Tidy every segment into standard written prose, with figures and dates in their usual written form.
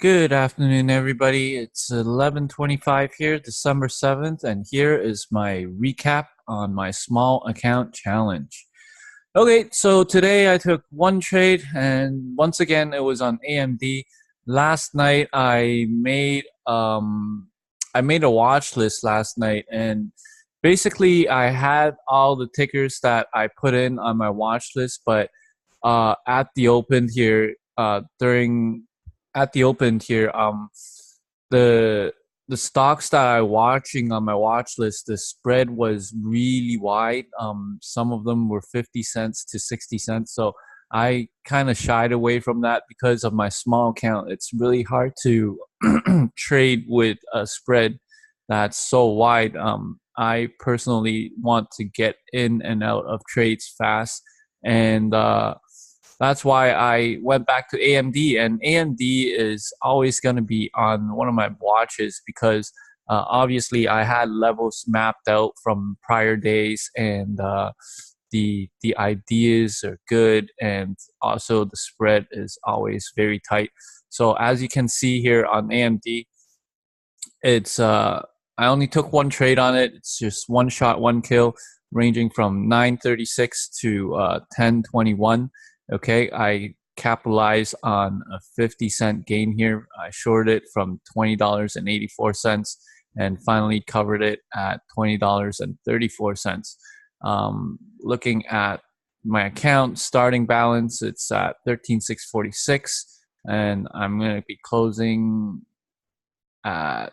Good afternoon, everybody. It's 11:25 here, December 7th, and here is my recap on my small account challenge. Okay, so today I took one trade, and once again, it was on AMD. Last night, I made a watch list last night, and basically, I had all the tickers that I put in on my watch list, but at the open here, during at the open here, the the stocks that I watching on my watch list, the spread was really wide. Some of them were 50 cents to 60 cents. So I kind of shied away from that because of my small account. It's really hard to trade with a spread that's so wide. I personally want to get in and out of trades fast, and that's why I went back to AMD, and AMD is always going to be on one of my watches because obviously I had levels mapped out from prior days, and the ideas are good, and also the spread is always very tight. So as you can see here on AMD, it's I only took one trade on it. It's just one shot, one kill, ranging from 936 to 1021. Okay, I capitalized on a 50-cent gain here. I shorted it from $20.84 and finally covered it at $20.34. Looking at my account starting balance, it's at 13,646, and I'm going to be closing at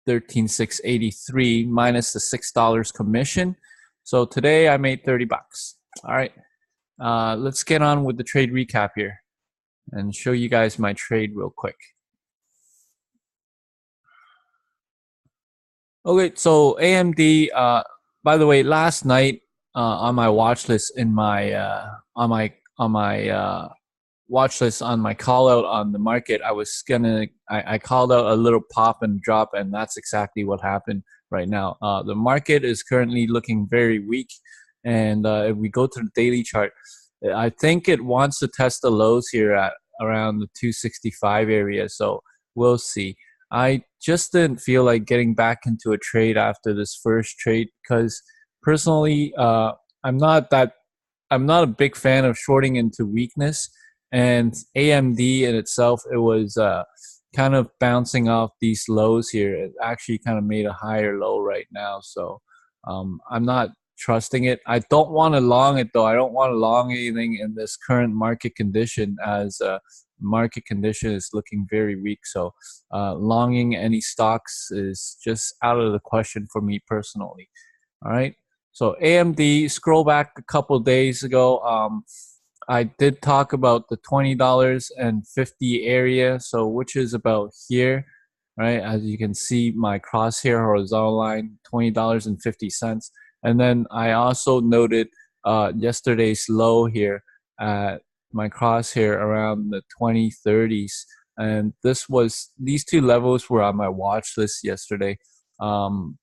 13,683 minus the $6 commission. So today I made 30 bucks. All right. Let's get on with the trade recap here and show you guys my trade real quick. Okay, so AMD. By the way, last night on my watch list in my watch list on my call out on the market, I called out a little pop and drop, and that's exactly what happened right now. The market is currently looking very weak, and if we go to the daily chart, I think it wants to test the lows here at around the 265 area. So we'll see. I just didn't feel like getting back into a trade after this first trade because personally, I'm not a big fan of shorting into weakness. And AMD in itself, it was kind of bouncing off these lows here. It actually kind of made a higher low right now. So I'm not trusting it. I don't want to long it though. I don't want to long anything in this current market condition, as market condition is looking very weak. So longing any stocks is just out of the question for me personally. All right. So AMD, scroll back a couple days ago. I did talk about the $20.50 area, so which is about here, right? As you can see, my crosshair horizontal line, $20.50. And then I also noted yesterday's low here at my crosshair around the 2030s. And these two levels were on my watch list yesterday, or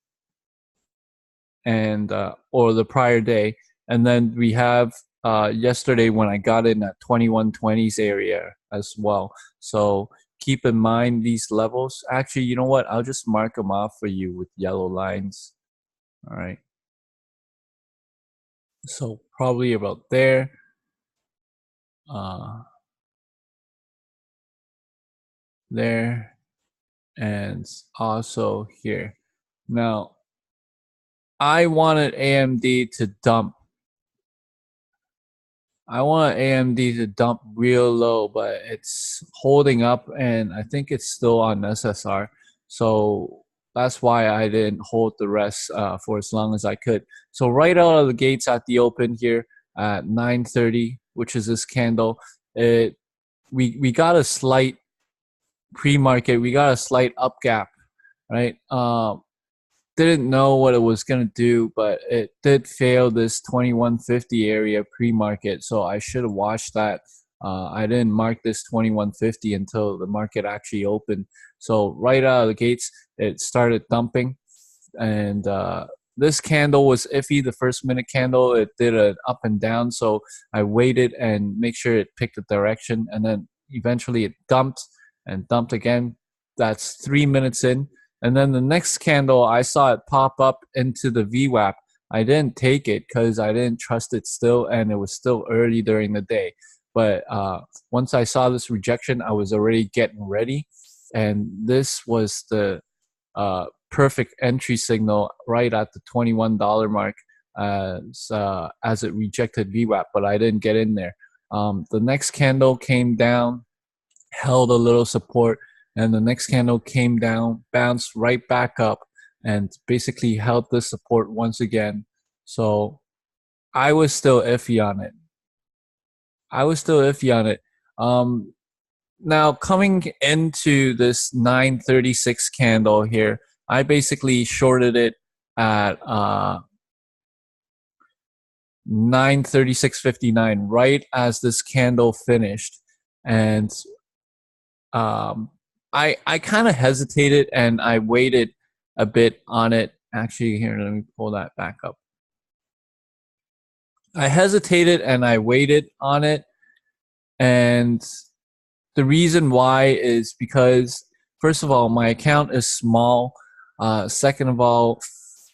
the prior day. And then we have yesterday when I got in at 2120s area as well. So keep in mind these levels. Actually, you know what? I'll just mark them off for you with yellow lines. All right. So probably about there. There, and also here. Now, I wanted AMD to dump. I want AMD to dump real low, but it's holding up, and I think it's still on SSR. So that's why I didn't hold the rest for as long as I could. So right out of the gates at the open here at 9:30, which is this candle, we got a slight pre-market. We got a slight up gap, right? Didn't know what it was going to do, but it did fail this 2150 area pre-market, so I should have watched that. I didn't mark this 2150 until the market actually opened. So right out of the gates, it started dumping, and this candle was iffy. The first minute candle, it did an up and down, so I waited and make sure it picked the direction, and then eventually it dumped, and dumped again. That's 3 minutes in. And then the next candle, I saw it pop up into the VWAP. I didn't take it because I didn't trust it still, and it was still early during the day. But once I saw this rejection, I was already getting ready. And this was the perfect entry signal right at the $21 mark as it rejected VWAP, but I didn't get in there. The next candle came down, held a little support, and the next candle came down, bounced right back up, and basically held this support once again. So I was still iffy on it. Now coming into this 936 candle here, I basically shorted it at 936.59 right as this candle finished, and I kind of hesitated and I waited a bit on it. Actually, here, let me pull that back up. I hesitated and I waited on it, and the reason why is because, first of all, my account is small. Second of all,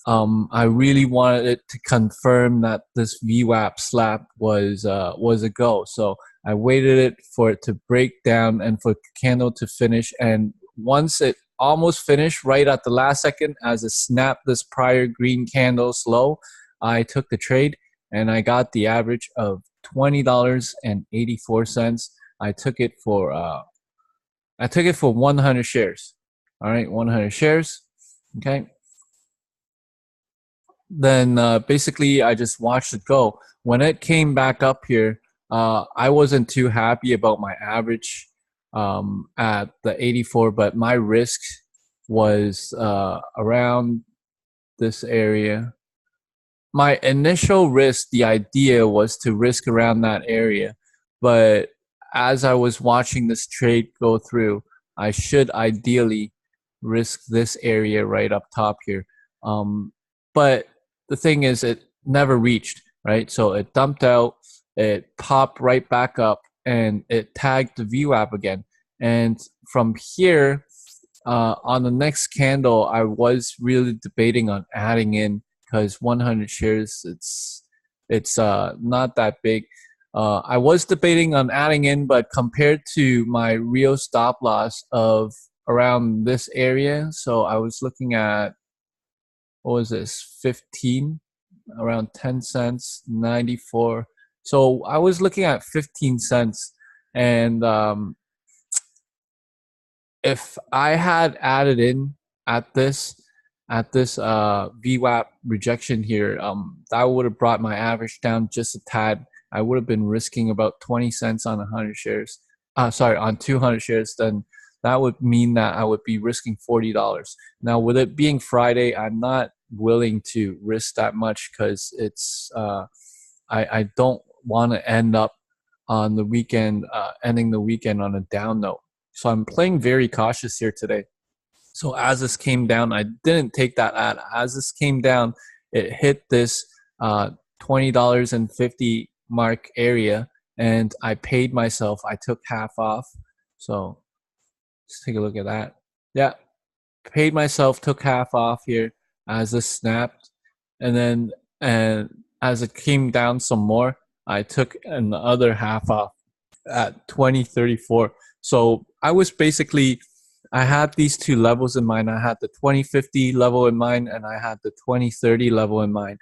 I really wanted it to confirm that this VWAP slap was a go. So I waited it for it to break down and for the candle to finish. And once it almost finished, right at the last second, as it snapped this prior green candle slow, I took the trade and I got the average of $20.84. I took it for 100 shares. All right, 100 shares. Okay. Then basically I just watched it go. When it came back up here, I wasn't too happy about my average at the 84, but my risk was around this area. My initial risk, the idea was to risk around that area, but as I was watching this trade go through, I should ideally risk this area right up top here. But the thing is, it never reached, right? So it dumped out, it popped right back up, and it tagged the VWAP again. And from here, on the next candle, I was really debating on adding in, because 100 shares, it's not that big. I was debating on adding in, but compared to my real stop loss of around this area, so I was looking at, what was this, 15, around 10 cents, 94. So I was looking at 15 cents. And if I had added in at this VWAP rejection here, that would have brought my average down just a tad. I would have been risking about 20 cents on 100 shares. On 200 shares. Then that would mean that I would be risking $40. Now, with it being Friday, I'm not willing to risk that much, because it's I don't want to end up on the weekend, ending the weekend on a down note. So I'm playing very cautious here today. So as this came down, I didn't take that ad. As this came down, it hit this $20.50 mark area, and I paid myself. I took half off. So let's take a look at that. Yeah, paid myself, took half off here as this snapped, and then as it came down some more, I took another half off at 20.34. So I was basically, I had these two levels in mind. I had the 20.50 level in mind, and I had the 20.30 level in mind.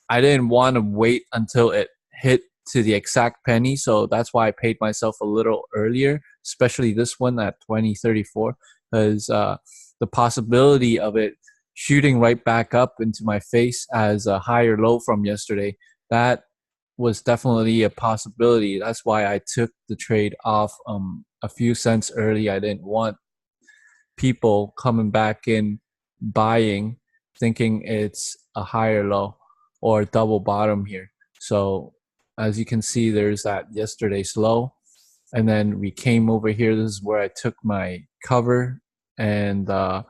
I didn't want to wait until it hit to the exact penny, so that's why I paid myself a little earlier, especially this one at 20.34, because the possibility of it shooting right back up into my face as a higher low from yesterday, that was definitely a possibility. That's why I took the trade off a few cents early. I didn't want people coming back in buying thinking it's a higher low or double bottom here. So as you can see, there's that yesterday's low, and then we came over here. This is where I took my cover, and I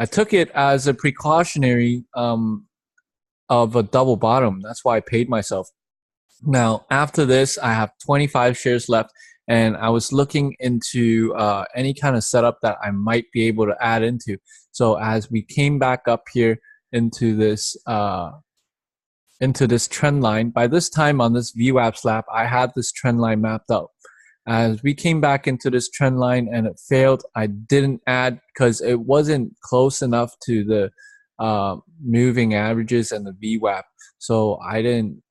took it as a precautionary of a double bottom. That's why I paid myself. Now, after this, I have 25 shares left, and I was looking into any kind of setup that I might be able to add into. So as we came back up here into this trend line, by this time on this VWAP slab, I had this trend line mapped out. As we came back into this trend line and it failed, I didn't add because it wasn't close enough to the moving averages and the VWAP. So I didn't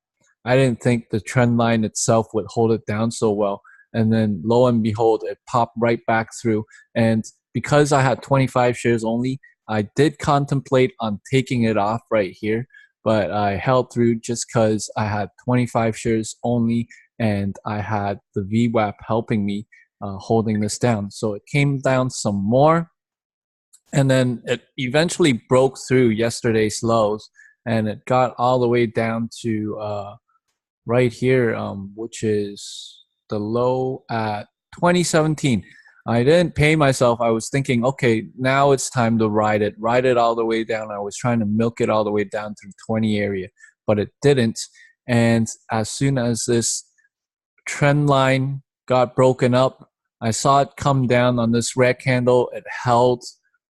think the trend line itself would hold it down so well. And then lo and behold, it popped right back through. And because I had 25 shares only, I did contemplate on taking it off right here, but I held through just because I had 25 shares only and I had the VWAP helping me holding this down. So it came down some more, and then it eventually broke through yesterday's lows, and it got all the way down to right here, which is the low at 2017. I didn't pay myself. I was thinking, okay, now it's time to ride it all the way down. I was trying to milk it all the way down through 20 area, but it didn't. And as soon as this trend line got broken up, I saw it come down on this red candle. It held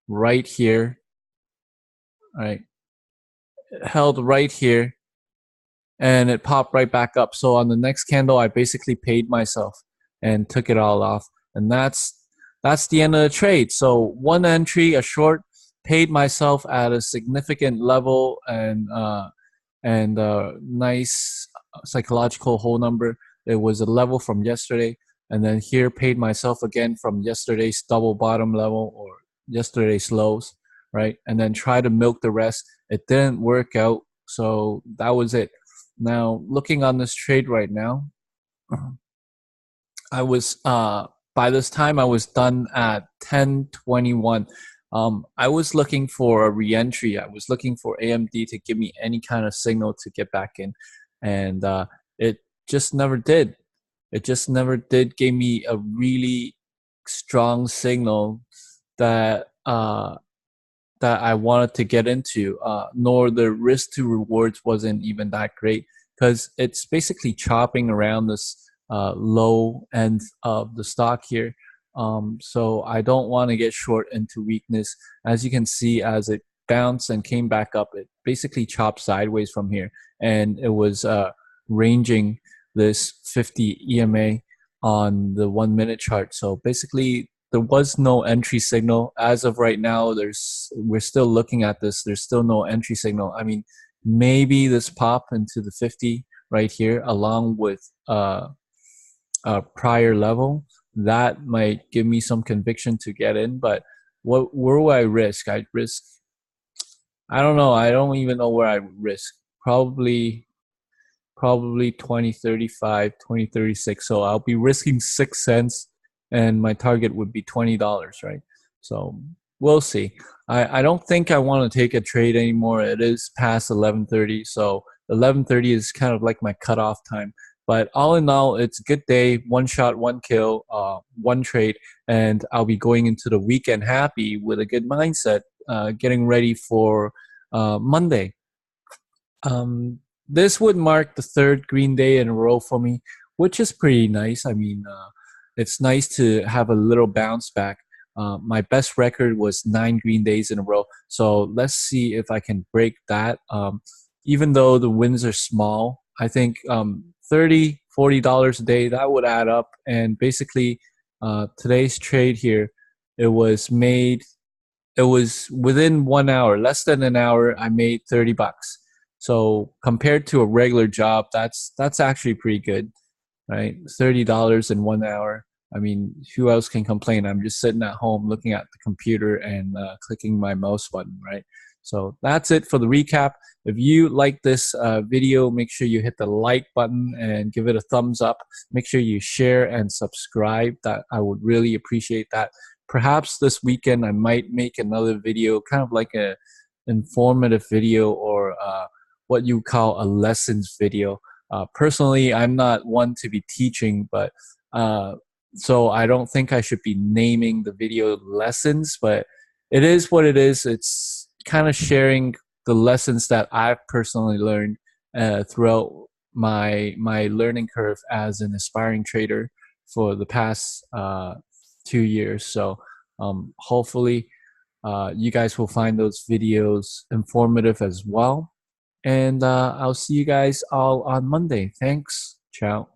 right here, right? It held right here, and it popped right back up. So on the next candle, I basically paid myself and took it all off. And that's the end of the trade. So one entry, a short, paid myself at a significant level, and nice psychological whole number. It was a level from yesterday, and then here paid myself again from yesterday's double bottom level or yesterday's lows, right? And then try to milk the rest. It didn't work out, so that was it. Now looking on this trade right now, I was by this time I was done at 10:21. I was looking for a re-entry. I was looking for AMD to give me any kind of signal to get back in, and it just never did. It just never did give me a really strong signal that that I wanted to get into, nor the risk to rewards wasn't even that great because it's basically chopping around this low end of the stock here. So I don't want to get short into weakness. As you can see, as it bounced and came back up, it basically chopped sideways from here, and it was ranging this 50 EMA on the 1 minute chart. So basically there was no entry signal as of right now. We're still looking at this. There's still no entry signal. I mean, maybe this pop into the 50 right here along with a prior level, that might give me some conviction to get in. But where will I risk? I don't know. I don't even know where I would risk. Probably 2035, 2036. So I'll be risking 6 cents, and my target would be $20, right? So we'll see. I don't think I want to take a trade anymore. It is past 11:30, so 11:30 is kind of like my cutoff time. But all in all, it's a good day. One shot, one kill, one trade, and I'll be going into the weekend happy with a good mindset, getting ready for Monday. This would mark the third green day in a row for me, which is pretty nice. I mean, it's nice to have a little bounce back. My best record was 9 green days in a row. So let's see if I can break that. Even though the wins are small, I think $30, $40 a day, that would add up. And basically, today's trade here, it was within 1 hour, less than an hour, I made $30. So compared to a regular job, that's actually pretty good, right? $30 in 1 hour. I mean, who else can complain? I'm just sitting at home looking at the computer and clicking my mouse button, right? So that's it for the recap. If you like this video, make sure you hit the like button and give it a thumbs up. Make sure you share and subscribe. That I would really appreciate that. Perhaps this weekend I might make another video, kind of like a informative video, or what you call a lessons video. Personally, I'm not one to be teaching, but so I don't think I should be naming the video lessons, but it is what it is. It's kind of sharing the lessons that I've personally learned throughout my learning curve as an aspiring trader. for the past 2 years. So hopefully you guys will find those videos informative as well. And I'll see you guys all on Monday. Thanks. Ciao.